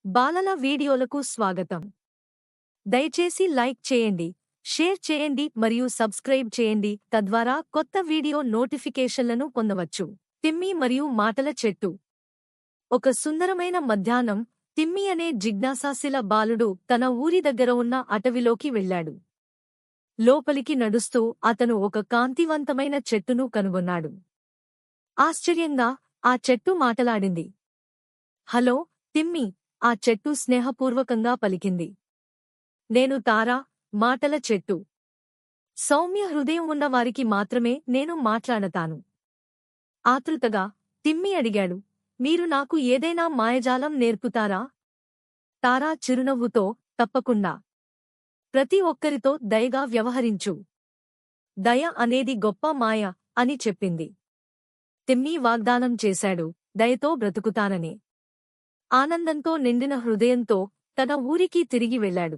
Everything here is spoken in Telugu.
బాలల వీడియోలకు స్వాగతం. దయచేసి లైక్ చేయండి, షేర్ చేయండి మరియు సబ్స్క్రైబ్ చేయండి, తద్వారా కొత్త వీడియో నోటిఫికేషన్లను పొందవచ్చు. తిమ్మి మరియు మాటల చెట్టు. ఒక సుందరమైన మధ్యాహ్నం, తిమ్మి అనే జిజ్ఞాసాశీల బాలుడు తన ఊరి దగ్గర ఉన్న అటవిలోకి వెళ్ళాడు. లోపలికి నడుస్తూ అతను ఒక కాంతివంతమైన చెట్టును కనుగొన్నాడు. ఆశ్చర్యంగా ఆ చెట్టు మాటలాడింది. హలో, తిమ్మి! ఆ చెట్టు స్నేహపూర్వకంగా పలికింది. నేను తారా, మాటల చెట్టు. సౌమ్య హృదయం ఉన్నవారికి మాత్రమే నేను మాట్లాడతాను. ఆతృతగా తిమ్మి అడిగాడు, మీరు నాకు ఏదైనా మాయజాలం నేర్పుతారా? తారా చిరునవ్వుతో, తప్పకుండా. ప్రతి ఒక్కరితో దయగా వ్యవహరించు. దయ అనేది గొప్ప మాయ అని చెప్పింది. తిమ్మి వాగ్దానం చేశాడు, దయతో బ్రతుకుతానని. ఆనందంతో నిండిన హృదయంతో తన ఊరికి తిరిగి వెళ్ళాడు.